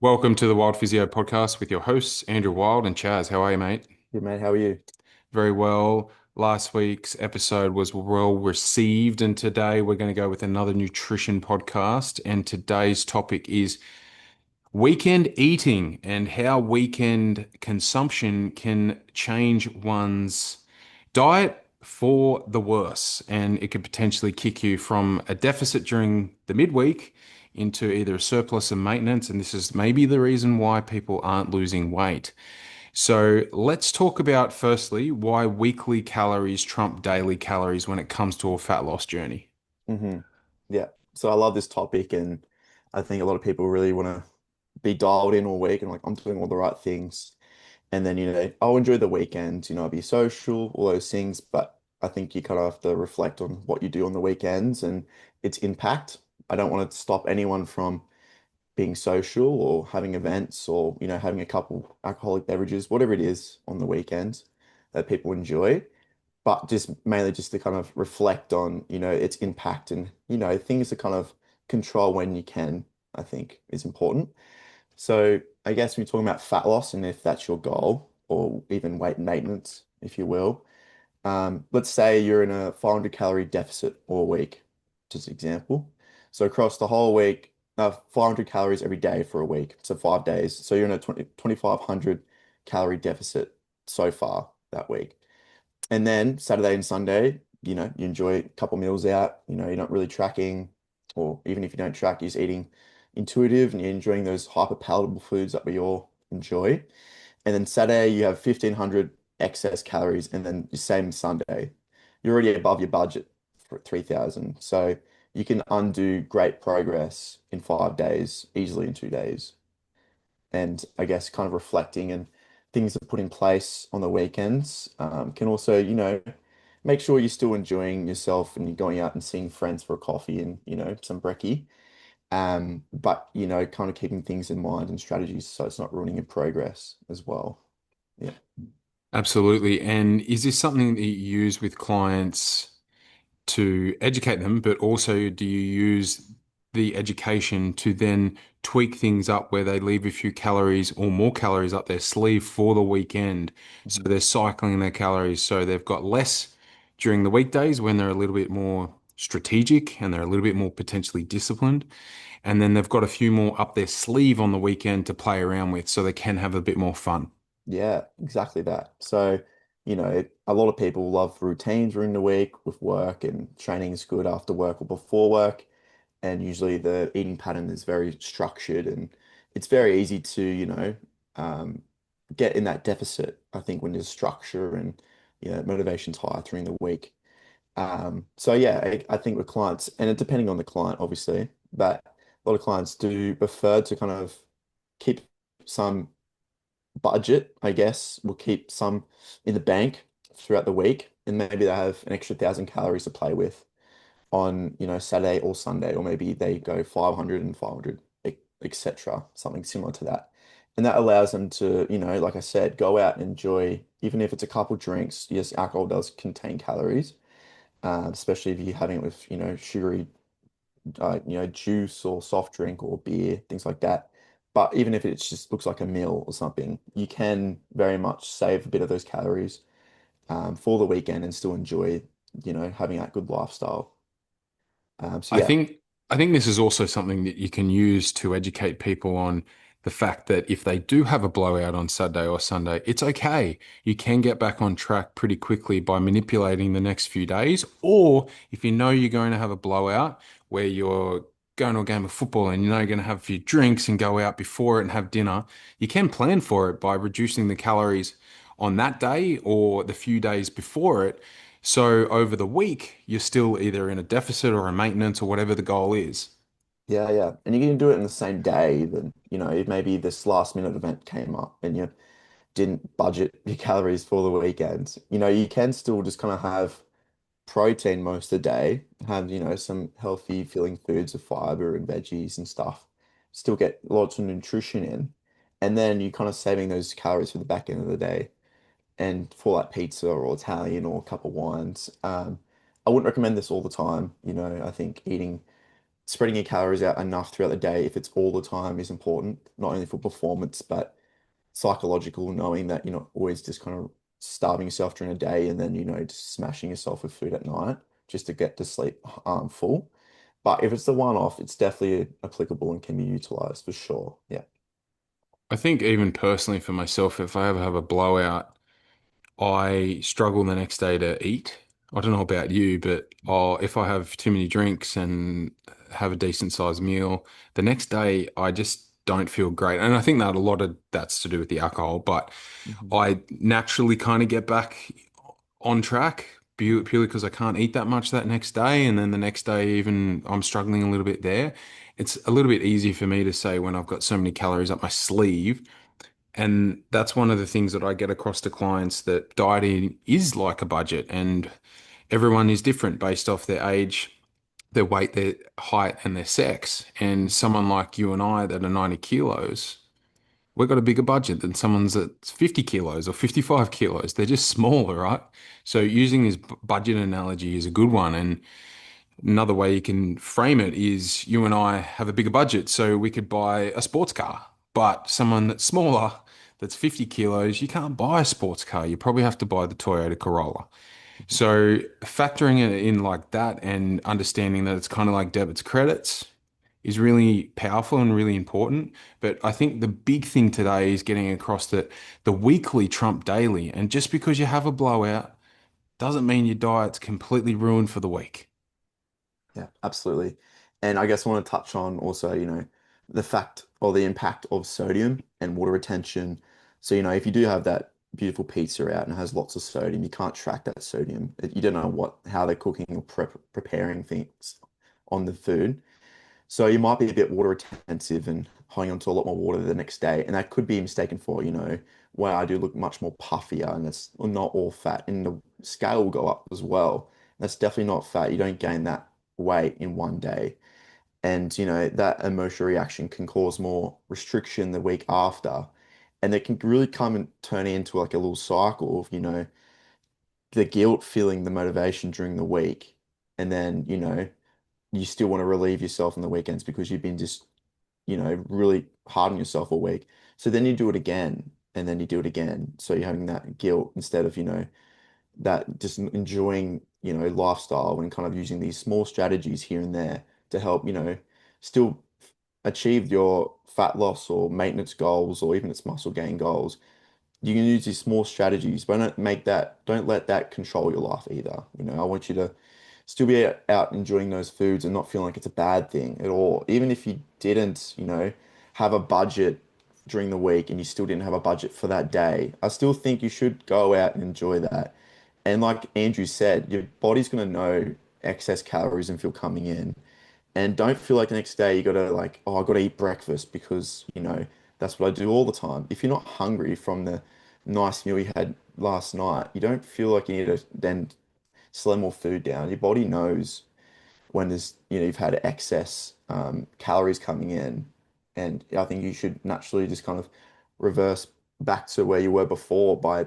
Welcome to the Wild Physio podcast with your hosts, Andrew Wild and Chaz. How are you, mate? Good mate, how are you? Very well. Last week's episode was well received, and today we're going to go with another nutrition podcast. And today's topic is weekend eating and how weekend consumption can change one's diet for the worse. And it could potentially kick you from a deficit during the midweek into either a surplus and maintenance. And this is maybe the reason why people aren't losing weight. So let's talk about firstly why weekly calories trump daily calories when it comes to a fat loss journey. hmm Yeah. So I love this topic, and I think a lot of people really want to be dialed in all week and like I'm doing all the right things. And then, I'll enjoy the weekend, I'll be social, all those things, but I think you kind of have to reflect on what you do on the weekends and its impact. I don't want to stop anyone from being social or having events or, having a couple alcoholic beverages, whatever it is on the weekends that people enjoy. But just mainly just to kind of reflect on, its impact and, things to kind of control when you can, I think is important. So I guess when you're talking about fat loss and if that's your goal or even weight maintenance, if you will, let's say you're in a 500 calorie deficit all week, just example. So across the whole week, 500 calories every day for a week, so 5 days. So you're in a 2,500 calorie deficit so far that week. And then Saturday and Sunday, you enjoy a couple meals out, you're not really tracking, or even if you don't track, you're just eating intuitive and you're enjoying those hyper palatable foods that we all enjoy. And then Saturday, you have 1,500 excess calories, and then the same Sunday, you're already above your budget for 3,000. So you can undo great progress in 5 days, easily in 2 days. And I guess kind of reflecting and things to put in place on the weekends can also, make sure you're still enjoying yourself and you're going out and seeing friends for a coffee and, some brekkie. But, kind of keeping things in mind and strategies so it's not ruining your progress as well. Yeah. Absolutely. And is this something that you use with clients to educate them, but also do you use the education to then tweak things up where they leave a few calories or more calories up their sleeve for the weekend? So Mhm. they're cycling their calories. So they've got less during the weekdays when they're a little bit more strategic and they're a little bit more potentially disciplined. And then they've got a few more up their sleeve on the weekend to play around with so they can have a bit more fun. Yeah, exactly that. So, a lot of people love routines during the week with work and training is good after work or before work. And usually the eating pattern is very structured and it's very easy to, um, get in that deficit, I think, when there's structure and, motivation's high during the week. So yeah, I think with clients, and it depending on the client, obviously, but a lot of clients do prefer to kind of keep some budget, I guess. We'll keep some in the bank throughout the week, and maybe they have an extra 1,000 calories to play with on, Saturday or Sunday, or maybe they go 500 and 500, etc., something similar to that. And that allows them to, like I said, go out and enjoy, even if it's a couple drinks. Yes, alcohol does contain calories, especially if you're having it with, sugary, juice or soft drink or beer, things like that. But even if it just looks like a meal or something, you can very much save a bit of those calories for the weekend and still enjoy, having that good lifestyle. So I yeah, think I think this is also something that you can use to educate people on the fact that if they do have a blowout on Saturday or Sunday, it's okay. You can get back on track pretty quickly by manipulating the next few days. Or if you know you're going to have a blowout where you're going to a game of football and you know you're going to have a few drinks and go out before it and have dinner, you can plan for it by reducing the calories on that day or the few days before it, so over the week, you're still either in a deficit or a maintenance or whatever the goal is. yeah. And you can do it in the same day. Then, if maybe this last minute event came up and you didn't budget your calories for the weekend, you can still just kind of have protein most of the day, have, some healthy feeling foods of fiber and veggies and stuff, still get lots of nutrition in. And then you kind of saving those calories for the back end of the day. And for like pizza or Italian or a couple of wines, I wouldn't recommend this all the time. I think eating spreading your calories out enough throughout the day, if it's all the time, is important, not only for performance, but psychological, knowing that you're not always just kind of starving yourself during a day and then, just smashing yourself with food at night just to get to sleep full. But if it's the one-off, it's definitely applicable and can be utilized for sure. Yeah. I think even personally for myself, if I ever have a blowout, I struggle the next day to eat. I don't know about you, but if I have too many drinks and have a decent sized meal, the next day I just don't feel great. And I think that a lot of that's to do with the alcohol, but Mhm. I naturally kind of get back on track purely because I can't eat that much that next day. And then the next day, even I'm struggling a little bit there. It's a little bit easy for me to say when I've got so many calories up my sleeve. And that's one of the things that I get across to clients that dieting is like a budget and everyone is different based off their age, their weight, their height, and their sex. And someone like you and I that are 90 kilos, we've got a bigger budget than someone's that's 50 kilos or 55 kilos. They're just smaller, right? So using this budget analogy is a good one. And another way you can frame it is you and I have a bigger budget, so we could buy a sports car. But someone that's smaller, that's 50 kilos, you can't buy a sports car. You probably have to buy the Toyota Corolla. So factoring it in like that and understanding that it's kind of like debits, credits is really powerful and really important. But I think the big thing today is getting across that the weekly trump daily. And just because you have a blowout doesn't mean your diet's completely ruined for the week. Yeah, absolutely. And I guess I want to touch on also, the fact or the impact of sodium and water retention. So, if you do have that beautiful pizza out and it has lots of sodium, you can't track that sodium. You don't know how they're cooking or preparing things on the food. So you might be a bit water retentive and holding on to a lot more water the next day. And that could be mistaken for, where I do look much more puffier and it's not all fat. And the scale will go up as well. That's definitely not fat. You don't gain that weight in one day. And, that emotional reaction can cause more restriction the week after. And it can really come and turn into like a little cycle of, the guilt feeling the motivation during the week. And then, you still want to relieve yourself on the weekends because you've been just, really hard on yourself all week. So then you do it again and then you do it again. So you're having that guilt instead of, that just enjoying, lifestyle and kind of using these small strategies here and there to help, still achieve your fat loss or maintenance goals or even its muscle gain goals. You can use these small strategies, but don't let that control your life either. I want you to still be out enjoying those foods and not feeling like it's a bad thing at all. Even if you didn't, have a budget during the week and you still didn't have a budget for that day, I still think you should go out and enjoy that. And like Andrew said, your body's going to know excess calories and feel coming in. And don't feel like the next day you gotta like, oh, I gotta eat breakfast because, that's what I do all the time. If you're not hungry from the nice meal you had last night, you don't feel like you need to then slow more food down. Your body knows when you've had excess calories coming in. And I think you should naturally just kind of reverse back to where you were before by,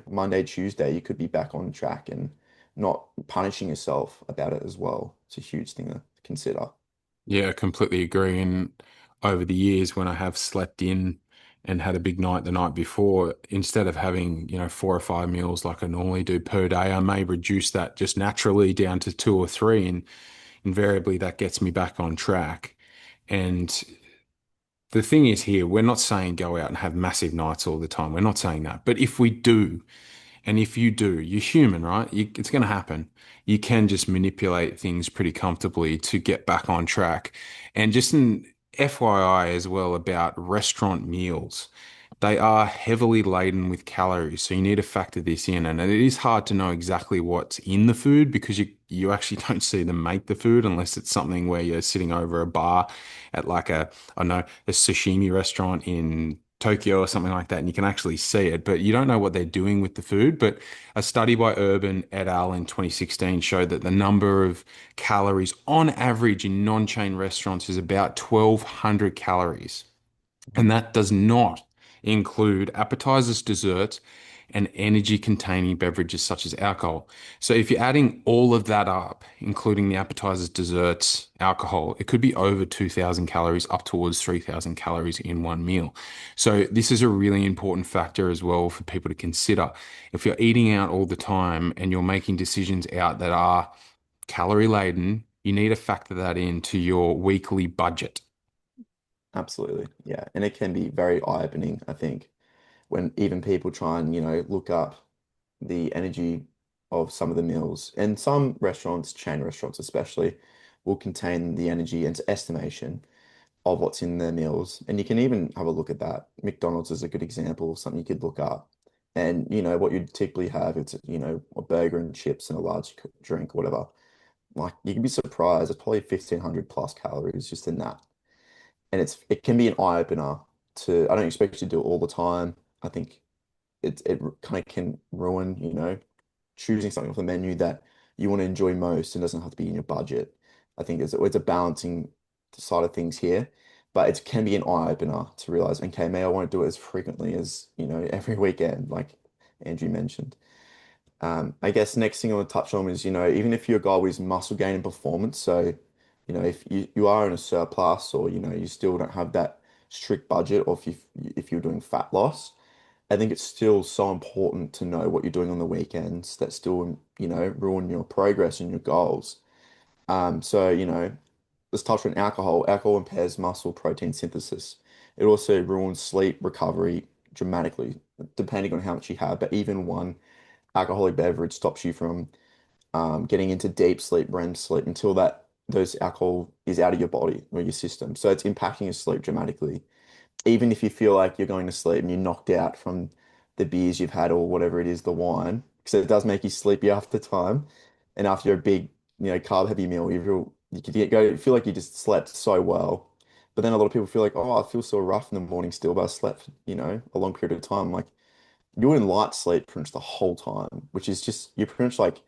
Monday, Tuesday, you could be back on track and not punishing yourself about it as well. It's a huge thing to consider. Yeah, I completely agree. And over the years, when I have slept in and had a big night the night before, instead of having, 4 or 5 meals like I normally do per day, I may reduce that just naturally down to 2 or 3. And invariably, that gets me back on track. And the thing is here, we're not saying go out and have massive nights all the time. We're not saying that. But if we do, and if you do, you're human, right? It's going to happen. You can just manipulate things pretty comfortably to get back on track. And just an FYI as well about restaurant meals. They are heavily laden with calories, so you need to factor this in. And it is hard to know exactly what's in the food because you actually don't see them make the food unless it's something where you're sitting over a bar at like I don't know, a sashimi restaurant in Tokyo or something like that, and you can actually see it, but you don't know what they're doing with the food. But a study by Urban et al. In 2016 showed that the number of calories on average in non-chain restaurants is about 1,200 calories. And Mhm. that does not include appetizers, desserts, and energy containing beverages such as alcohol. So if you're adding all of that up, including the appetizers, desserts, alcohol, it could be over 2,000 calories, up towards 3,000 calories in one meal. So this is a really important factor as well for people to consider. If you're eating out all the time and you're making decisions out that are calorie laden, you need to factor that into your weekly budget. Absolutely. Yeah. And it can be very eye-opening, I think, when even people try and, look up the energy of some of the meals. And some restaurants, chain restaurants especially, will contain the energy and estimation of what's in their meals. And you can even have a look at that. McDonald's is a good example of something you could look up. And, what you'd typically have, it's, a burger and chips and a large drink, whatever. Like you can be surprised, it's probably 1,500 plus calories just in that. And it can be an eye opener to, I don't expect you to do it all the time. I think it kind of can ruin, choosing something off the menu that you want to enjoy most and doesn't have to be in your budget. I think it's a balancing side of things here, but it can be an eye opener to realize, okay, maybe I won't do it as frequently as, every weekend, like Andrew mentioned. I guess next thing I want to touch on is, even if your goal is muscle gain and performance, so, if you are in a surplus or, you still don't have that strict budget, or if you're doing fat loss, I think it's still so important to know what you're doing on the weekends that still, ruin your progress and your goals. So, let's touch on alcohol. Alcohol impairs muscle protein synthesis. It also ruins sleep recovery dramatically, depending on how much you have. But even one alcoholic beverage stops you from getting into deep sleep, REM sleep, until those alcohol is out of your body or your system. So it's impacting your sleep dramatically. Even if you feel like you're going to sleep and you're knocked out from the beers you've had or whatever it is, the wine, because it does make you sleepy after time. And after a big, carb heavy meal, you could feel like you just slept so well. But then a lot of people feel like, oh, I feel so rough in the morning still, but I slept, a long period of time. Like you're in light sleep pretty much the whole time, which is just you're pretty much like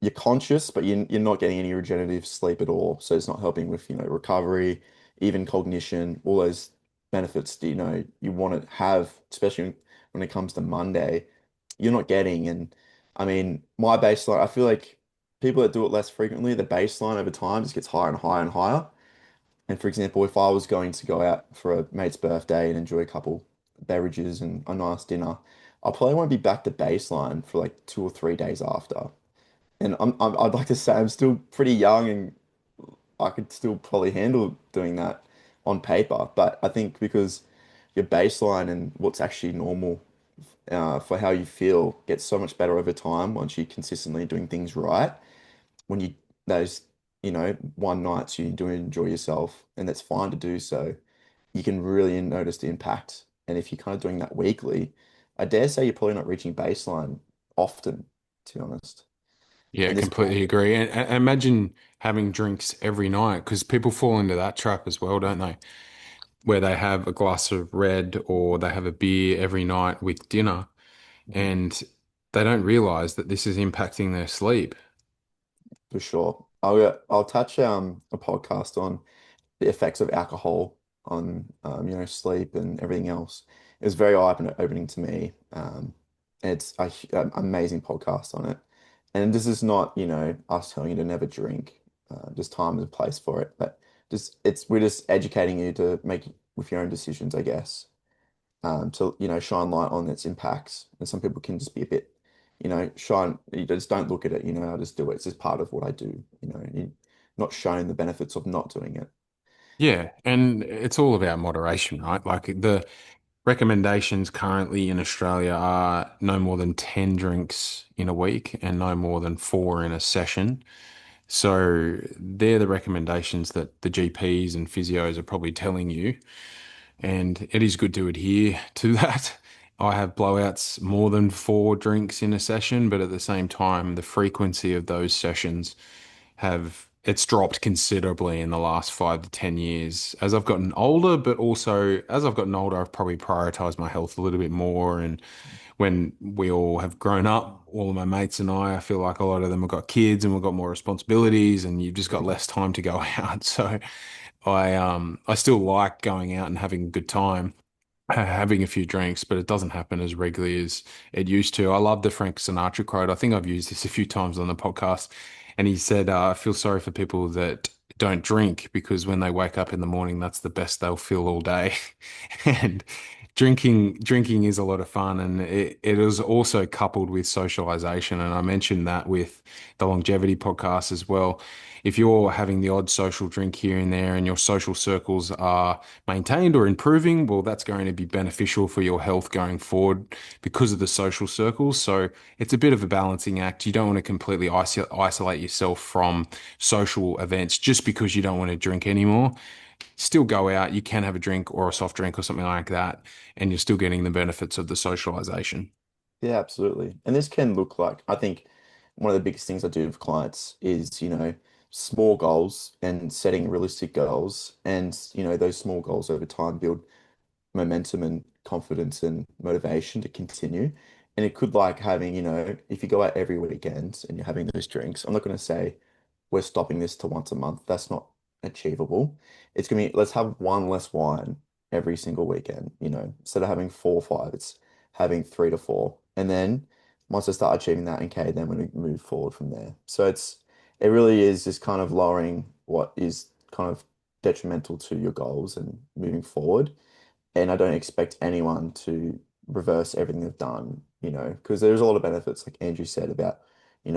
you're conscious, but you're not getting any regenerative sleep at all. So it's not helping with, recovery, even cognition, all those benefits that, you want to have, especially when it comes to Monday, you're not getting. And I mean, my baseline, I feel like people that do it less frequently, the baseline over time just gets higher and higher and higher. And for example, if I was going to go out for a mate's birthday and enjoy a couple beverages and a nice dinner, I probably won't be back to baseline for like 2 or 3 days after. And I'd like to say I'm still pretty young and I could still probably handle doing that on paper. But I think because your baseline and what's actually normal for how you feel gets so much better over time once you're consistently doing things right. When those, one nights you do enjoy yourself and that's fine to do so, you can really notice the impact. And if you're kind of doing that weekly, I dare say you're probably not reaching baseline often, to be honest. Yeah, And this kind completely agree. And imagine having drinks every night because people fall into that trap as well, don't they? Where they have a glass of red or they have a beer every night with dinner of, and they don't realize that this is impacting their sleep. for sure. I'll touch a podcast on the effects of alcohol on sleep and everything else. It was very eye-opening to me. It's an amazing podcast on it. And this is not, us telling you to never drink. There's time and place for it, but we're just educating you to make with your own decisions, I guess. To shine light on its impacts. And some people can just be a bit, you just don't look at it, I just do it. It's just part of what I do, you're not showing the benefits of not doing it. Yeah, and it's all about moderation, right? Like the recommendations currently in Australia are no more than 10 drinks in a week and no more than four in a session. So they're the recommendations that the GPs and physios are probably telling you. And it is good to adhere to that. I have blowouts more than four drinks in a session, but at the same time, the frequency of those sessions it's dropped considerably in the last 5 to 10 years as I've gotten older, but also as I've gotten older, I've probably prioritized my health a little bit more. And when we all have grown up, all of my mates and I feel like a lot of them have got kids and we've got more responsibilities and you've just got less time to go out. So I still like going out and having a good time, having a few drinks, but it doesn't happen as regularly as it used to. I love the Frank Sinatra quote. I think I've used this a few times on the podcast. And he said, I feel sorry for people that don't drink because when they wake up in the morning, that's the best they'll feel all day. And drinking is a lot of fun, and it is also coupled with socialization. And I mentioned that with the longevity podcast as well. If you're having the odd social drink here and there and your social circles are maintained or improving, well, that's going to be beneficial for your health going forward because of the social circles. So it's a bit of a balancing act. You don't want to completely isolate yourself from social events just because you don't want to drink anymore. Still go out, you can have a drink or a soft drink or something like that, and you're still getting the benefits of the socialization. Yeah, absolutely. And this can look like, I think one of the biggest things I do with clients is, small goals and setting realistic goals. And, those small goals over time build momentum and confidence and motivation to continue. And it could like having, if you go out every weekend and you're having those drinks, I'm not going to say we're stopping this to once a month. That's not achievable. It's gonna be let's have one less wine every single weekend, instead of having 4 or 5, it's having 3 to 4. And then once I start achieving that, okay, then we're gonna move forward from there. So it really is just kind of lowering what is kind of detrimental to your goals and moving forward. And I don't expect anyone to reverse everything they've done, because there's a lot of benefits, like Andrew said, about,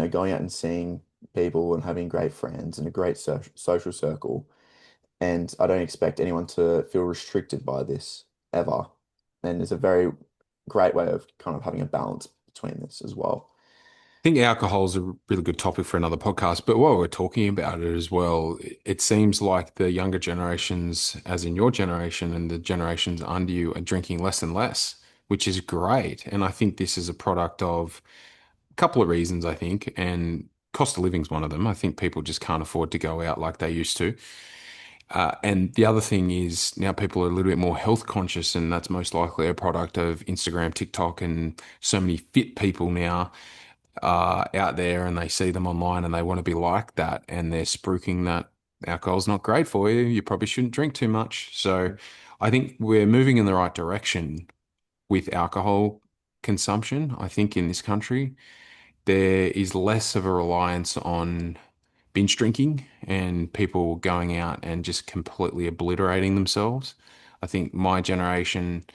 going out and seeing people and having great friends and a great social circle. And I don't expect anyone to feel restricted by this ever. And it's a very great way of kind of having a balance between this as well. I think alcohol is a really good topic for another podcast, but while we're talking about it as well, it seems like the younger generations, as in your generation and the generations under you, are drinking less and less, which is great. And I think this is a product of a couple of reasons, I think, and cost of living is one of them. I think people just can't afford to go out like they used to. And the other thing is now people are a little bit more health conscious, and that's most likely a product of Instagram, TikTok, and so many fit people now out there, and they see them online and they want to be like that, and they're spruiking that alcohol's not great for you. You probably shouldn't drink too much. So I think we're moving in the right direction with alcohol consumption. I think in this country, there is less of a reliance on binge drinking and people going out and just completely obliterating themselves. I think my generation,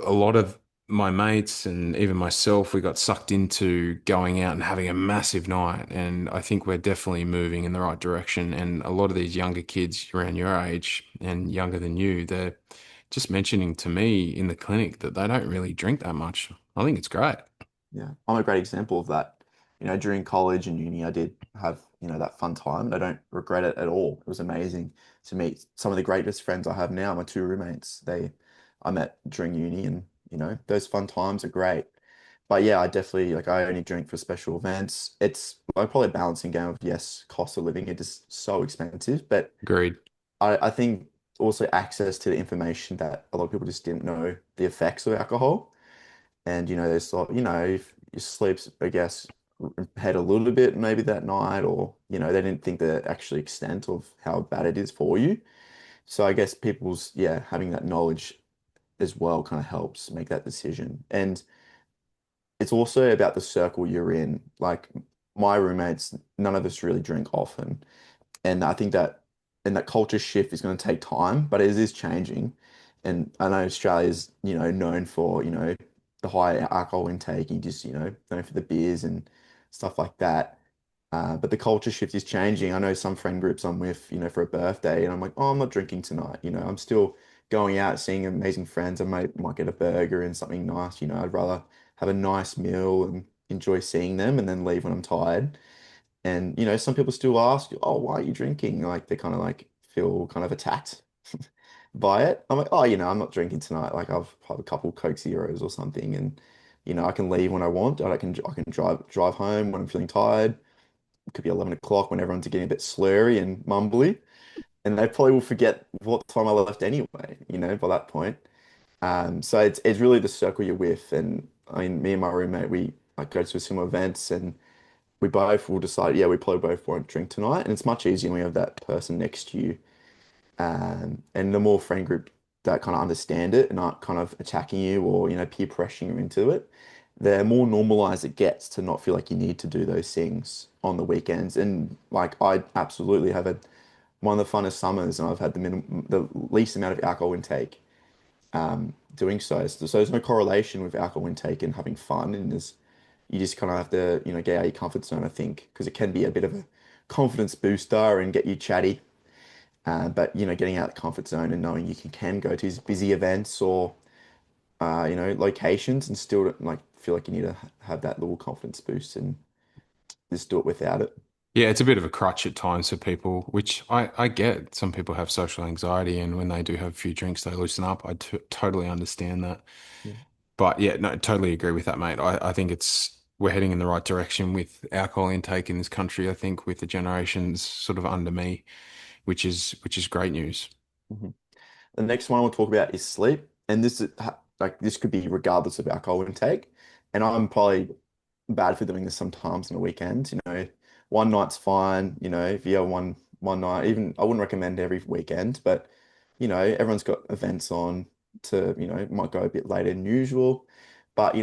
a lot of my mates and even myself, we got sucked into going out and having a massive night. And I think we're definitely moving in the right direction. And a lot of these younger kids around your age and younger than you, they're just mentioning to me in the clinic that they don't really drink that much. I think it's great. Yeah, I'm a great example of that. During college and uni, I did have, that fun time, and I don't regret it at all. It was amazing to meet some of the greatest friends I have now, my two roommates. I met during uni, and, those fun times are great. But yeah, I definitely, like, I only drink for special events. It's like probably a balancing game of, yes, cost of living, it is so expensive, but Agreed. I think also access to the information that a lot of people just didn't know the effects of alcohol. And, they thought, if your sleeps, I guess, had a little bit maybe that night, or, they didn't think the actual extent of how bad it is for you. So I guess people's, yeah, having that knowledge as well kind of helps make that decision. And it's also about the circle you're in. Like my roommates, none of us really drink often. And I think that culture shift is going to take time, but it is changing. And I know Australia's, known for, the high alcohol intake, and just, known for the beers and stuff like that. But the culture shift is changing. I know some friend groups I'm with, for a birthday, and I'm like, oh, I'm not drinking tonight. I'm still going out, seeing amazing friends. I might get a burger and something nice. I'd rather have a nice meal and enjoy seeing them and then leave when I'm tired. And, some people still ask, oh, why are you drinking? Like they kind of like feel kind of attacked by it. I'm like, oh, I'm not drinking tonight. Like I've had a couple Coke Zeros or something, and I can leave when I want. I can drive home when I'm feeling tired. It could be 11 o'clock when everyone's getting a bit slurry and mumbly, and they probably will forget what time I left anyway, by that point. So it's really the circle you're with. And I mean, me and my roommate, we like go to similar events, and we both will decide, yeah, we probably both won't drink tonight. And it's much easier when we have that person next to you. And the more friend group that kind of understand it and aren't kind of attacking you or, peer pressuring you into it, the more normalized it gets to not feel like you need to do those things on the weekends. And like I absolutely have had one of the funnest summers and I've had the least amount of alcohol intake doing so. So there's no correlation with alcohol intake and having fun. And you just kind of have to, get out of your comfort zone, I think, because it can be a bit of a confidence booster and get you chatty. But getting out of the comfort zone and knowing you can go to these busy events or locations and still like feel like you need to have that little confidence boost and just do it without it. Yeah, it's a bit of a crutch at times for people, which I get. Some people have social anxiety, and when they do have a few drinks, they loosen up. I t totally understand that. Yeah. But yeah, no, totally agree with that, mate. I think we're heading in the right direction with alcohol intake in this country. I think with the generations sort of under me, which is great news. Mhm. The next one we'll talk about is sleep, and like this could be regardless of alcohol intake. And I'm probably bad for doing this sometimes on the weekend. One night's fine. If you have one night, even I wouldn't recommend every weekend, but everyone's got events on to might go a bit later than usual. But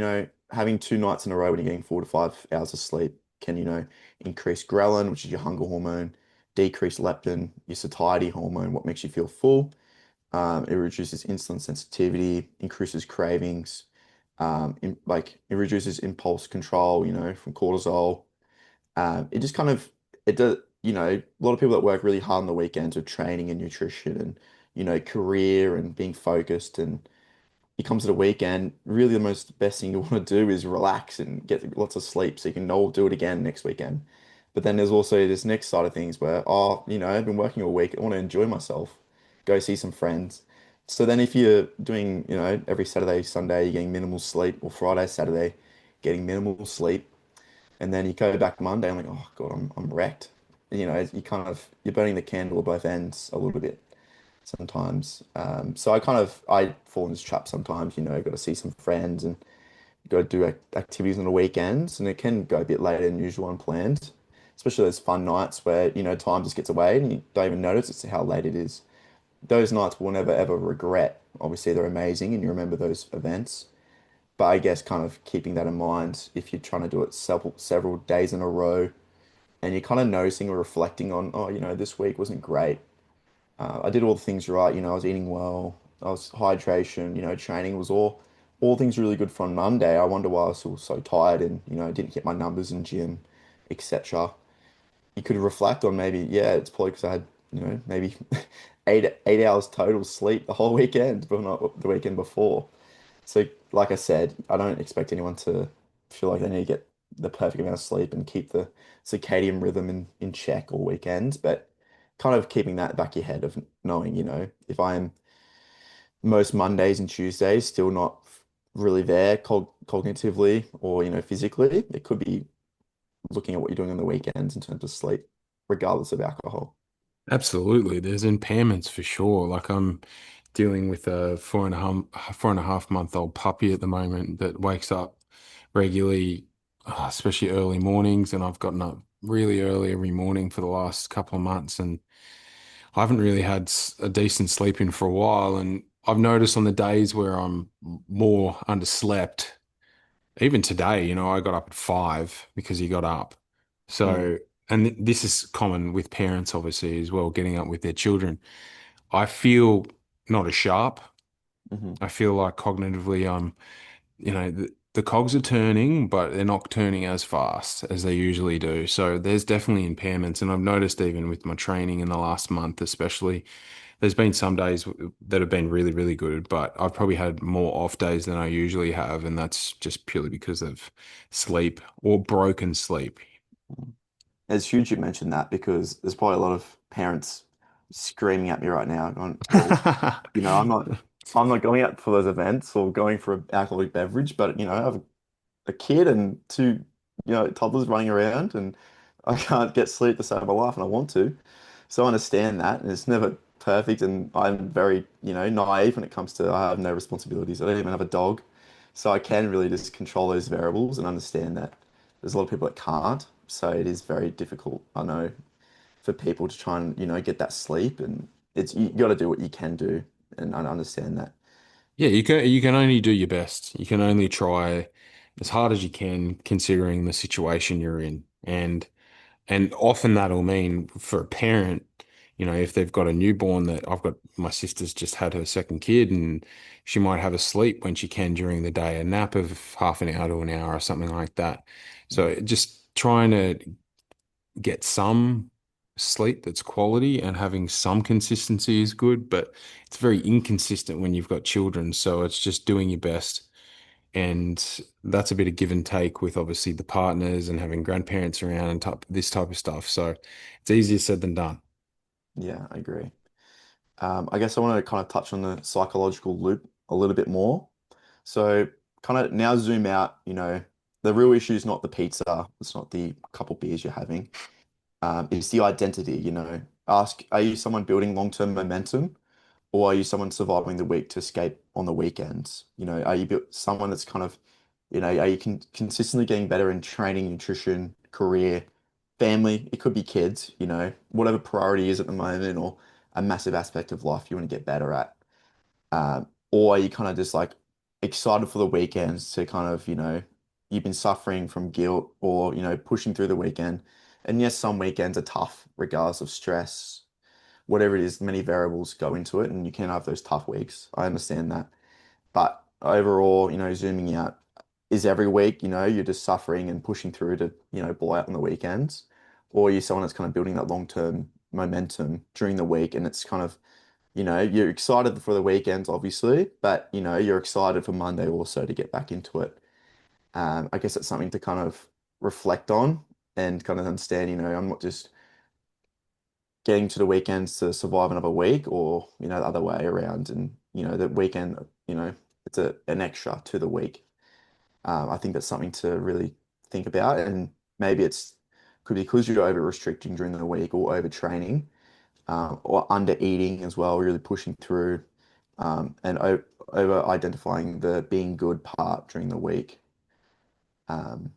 having 2 nights in a row when you're getting 4 to 5 hours of sleep can increase ghrelin, which is your hunger hormone, decrease leptin, your satiety hormone, what makes you feel full. It reduces insulin sensitivity, increases cravings, it reduces impulse control, from cortisol. It just kind of it does, a lot of people that work really hard on the weekends with training and nutrition and, career and being focused and you come to the weekend, really the most best thing you want to do is relax and get lots of sleep so you can all do it again next weekend. But then there's also this next side of things where, I've been working all week. I want to enjoy myself, go see some friends. So then if you're doing, every Saturday, Sunday, you're getting minimal sleep, or Friday, Saturday, getting minimal sleep, and then you go back Monday, I'm like, oh God, I'm wrecked. You're burning the candle at both ends a little bit sometimes. So I fall in this trap sometimes, got to see some friends and got to do activities on the weekends, and it can go a bit later than usual unplanned, especially those fun nights where, time just gets away and you don't even notice it's how late it is. Those nights we'll never ever regret. Obviously, they're amazing and you remember those events. But I guess kind of keeping that in mind if you're trying to do it several days in a row and you're kind of noticing or reflecting on, oh, this week wasn't great. I did all the things right. I was eating well. I was hydration. Training was all things really good from Monday. I wonder why I was still so tired and didn't hit my numbers in gym, etc. You could reflect on maybe it's probably because I had maybe 8 hours total sleep the whole weekend, but not the weekend before. So like I said, I don't expect anyone to feel like they need to get the perfect amount of sleep and keep the circadian rhythm in check all weekend, but kind of keeping that back your head of knowing, if I'm most Mondays and Tuesdays still not really there cognitively or, physically, it could be looking at what you're doing on the weekends in terms of sleep, regardless of alcohol. Absolutely. There's impairments for sure. Like I'm dealing with a 4.5 month old puppy at the moment that wakes up regularly, especially early mornings, and I've gotten up really early every morning for the last couple of months, and I haven't really had a decent sleep in for a while. And I've noticed on the days where I'm more underslept, even today, I got up at 5 because he got up. Mm, So, and this is common with parents, obviously, as well, getting up with their children. I feel not as sharp. hmm I feel like cognitively, the cogs are turning, but they're not turning as fast as they usually do. So there's definitely impairments. And I've noticed even with my training in the last month, especially, there's been some days that have been really, really good, but I've probably had more off days than I usually have. And that's just purely because of sleep or broken sleep. It's huge you mentioned that because there's probably a lot of parents screaming at me right now, going, "Well, I'm not going out for those events or going for an alcoholic beverage, but I have a kid and two, toddlers running around, and I can't get sleep to save my life, and I want to. So I understand that, and it's never perfect, and I'm very, naive when it comes to I have no responsibilities. I don't even have a dog, so I can really just control those variables and understand that there's a lot of people that can't. So it is very difficult, I know, for people to try and, get that sleep, and you got to do what you can do. and I understand that. Yeah, you can only do your best. You can only try as hard as you can, considering the situation you're in. And often that'll mean for a parent, if they've got a newborn that I've got, my sister's just had her second kid and she might have a sleep when she can during the day, a nap of half an hour to an hour or something like that. So just trying to get some sleep that's quality and having some consistency is good, but it's very inconsistent when you've got children. So it's just doing your best. And that's a bit of give and take with obviously the partners and having grandparents around and this type of stuff. So it's easier said than done. Yeah, I agree. I guess I want to kind of touch on the psychological loop a little bit more. So, kind of now zoom out, the real issue is not the pizza, it's not the couple beers you're having. It's the identity, Ask, are you someone building long-term momentum, or are you someone surviving the week to escape on the weekends? Are you someone that's kind of, are you consistently getting better in training, nutrition, career, family? It could be kids, whatever priority is at the moment, or a massive aspect of life you want to get better at. Or are you kind of just like excited for the weekends to kind of, you've been suffering from guilt or, pushing through the weekend. And yes, some weekends are tough, regardless of stress, whatever it is, many variables go into it, and you can have those tough weeks. I understand that. But overall, zooming out, is every week, you're just suffering and pushing through to, blow out on the weekends? Or are you someone that's kind of building that long-term momentum during the week and it's kind of, you're excited for the weekends, obviously, but, you're excited for Monday also to get back into it. I guess it's something to kind of reflect on and kind of understand, I'm not just getting to the weekends to survive another week or, the other way around. And, the weekend, it's an extra to the week. I think that's something to really think about. And maybe it's could be because you're over restricting during the week or overtraining, or under eating as well, really pushing through, and over identifying the being good part during the week. Um,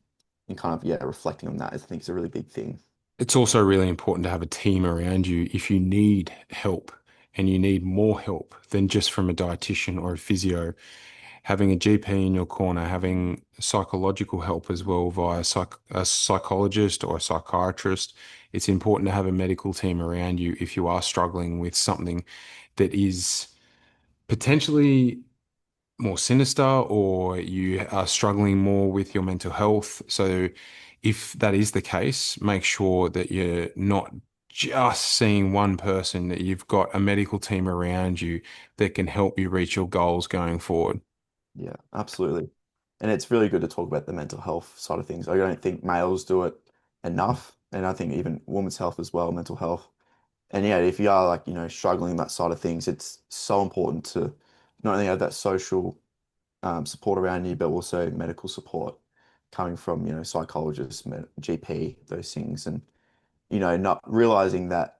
and kind of, yeah, reflecting on that, I think is a really big thing. It's also really important to have a team around you if you need help and you need more help than just from a dietitian or a physio. Having a GP in your corner, having psychological help as well via a psychologist or a psychiatrist. It's important to have a medical team around you if you are struggling with something that is potentially more sinister or you are struggling more with your mental health. So, if that is the case, make sure that you're not just seeing one person, that you've got a medical team around you that can help you reach your goals going forward. Yeah, absolutely. And it's really good to talk about the mental health side of things. I don't think males do it enough. And I think even women's health as well, mental health. And yeah, if you are like, struggling that side of things, it's so important to not only have that social support around you, but also medical support coming from, psychologists, GP, those things. And, not realizing that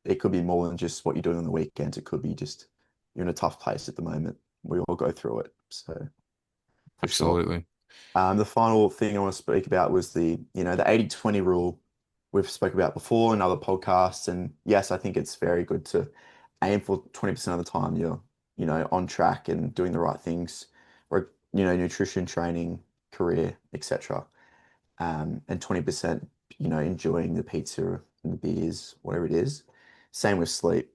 it could be more than just what you're doing on the weekends. It could be just you're in a tough place at the moment. We all go through it. So for sure. Absolutely. The final thing I want to speak about was the 80/20 rule we've spoke about before in other podcasts. And yes, I think it's very good to aim for 20% of the time you're, on track and doing the right things, or, nutrition, training, career, etc. And 20%, enjoying the pizza and the beers, whatever it is. Same with sleep.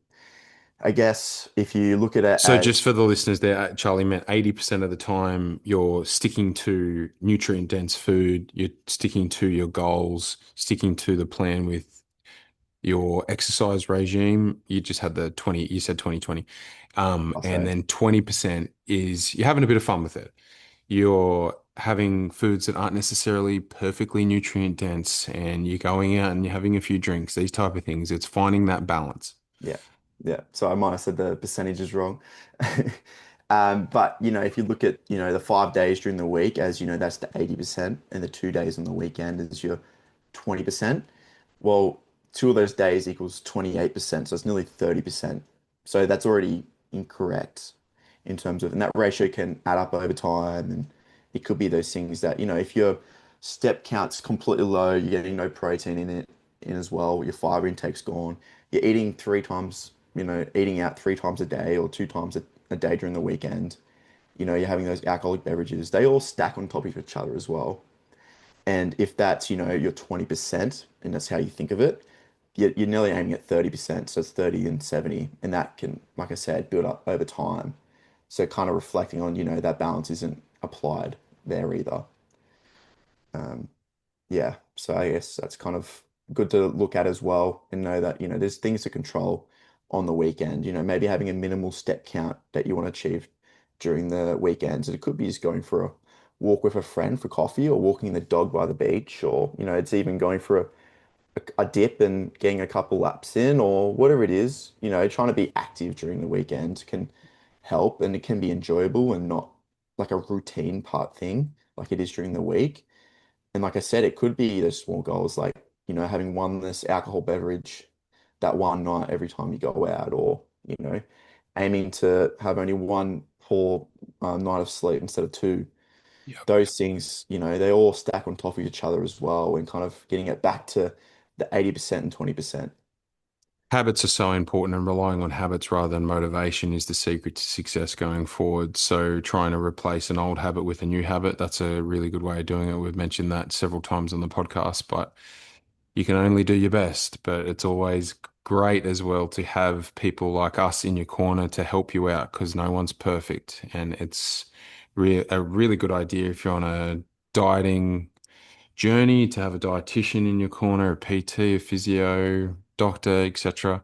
I guess if you look at it So, just as, for the listeners there, Charlie meant 80% of the time you're sticking to nutrient dense food, you're sticking to your goals, sticking to the plan with your exercise regime. You just had the 20, you said 2020. I'll And say, then 20% is you're having a bit of fun with it. You're having foods that aren't necessarily perfectly nutrient dense, and you're going out and you're having a few drinks, these type of things. It's finding that balance. yeah, yeah. So I might have said the percentages wrong. But if you look at, the 5 days during the week as, that's the 80%, and the 2 days on the weekend is your 20%. Well, two of those days equals 28%, so it's nearly 30%. So that's already incorrect in terms of, and that ratio can add up over time, and it could be those things that, if your step count's completely low, you're getting no protein in as well, your fiber intake's gone, you're eating 3 times. eating out 3 times a day or 2 times a day during the weekend, you're having those alcoholic beverages, they all stack on top of each other as well. And if that's, your 20%, and that's how you think of it, you're nearly aiming at 30%. So it's 30 and 70. And that can, like I said, build up over time. So kind of reflecting on, that balance isn't applied there either. Yeah. So I guess that's kind of good to look at as well and know that, there's things to control on the weekend. Maybe having a minimal step count that you want to achieve during the weekends. It could be just going for a walk with a friend for coffee or walking the dog by the beach, or, it's even going for a dip and getting a couple laps in or whatever it is. Trying to be active during the weekend can help, and it can be enjoyable and not like a routine part thing like it is during the week. And like I said, it could be those small goals like, having one less alcohol beverage that one night every time you go out, or, aiming to have only one poor night of sleep instead of two. Yep. Those things, they all stack on top of each other as well, and kind of getting it back to the 80% and 20%. Habits are so important, and relying on habits rather than motivation is the secret to success going forward. So, trying to replace an old habit with a new habit, that's a really good way of doing it. We've mentioned that several times on the podcast, but you can only do your best. But it's always great as well to have people like us in your corner to help you out because no one's perfect. And it's a really good idea if you're on a dieting journey to have a dietitian in your corner, a PT, a physio, doctor, etc.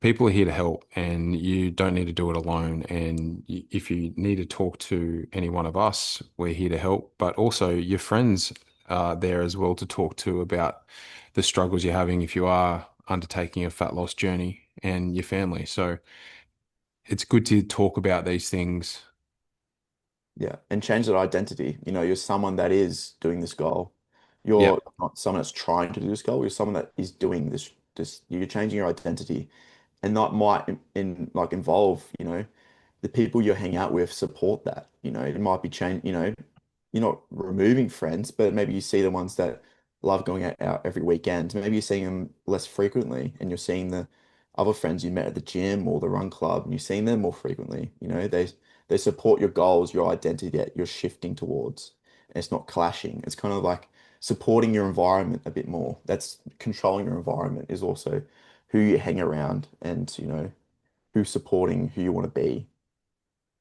People are here to help, and you don't need to do it alone. And if you need to talk to any one of us, we're here to help. But also, your friends are there as well to talk to about the struggles you're having if you are undertaking a fat loss journey, and your family. So it's good to talk about these things. Yeah. And change that identity. You're someone that is doing this goal. Yep. You're not someone that's trying to do this goal. You're someone that is doing this, you're changing your identity. And that might like involve, the people you hang out with support that. It might be change, you're not removing friends, but maybe you see the ones that love going out every weekend. Maybe you're seeing them less frequently, and you're seeing the other friends you met at the gym or the run club, and you're seeing them more frequently. They support your goals, your identity that you're shifting towards. And it's not clashing. It's kind of like supporting your environment a bit more. That's controlling your environment is also who you hang around, and who's supporting who you want to be.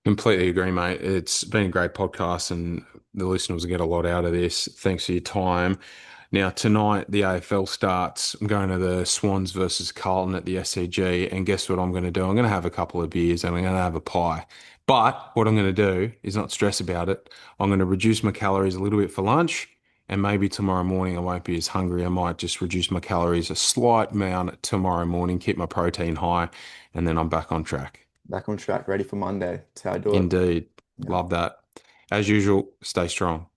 Completely agree, mate. It's been a great podcast, and the listeners will get a lot out of this. Thanks for your time. Now, tonight, the AFL starts. I'm going to the Swans versus Carlton at the SCG. And guess what I'm going to do? I'm going to have a couple of beers and I'm going to have a pie. But what I'm going to do is not stress about it. I'm going to reduce my calories a little bit for lunch. And maybe tomorrow morning I won't be as hungry. I might just reduce my calories a slight amount tomorrow morning, keep my protein high, and then I'm back on track. Back on track, ready for Monday. That's how I do it. Indeed. Yeah. Love that. As usual, stay strong.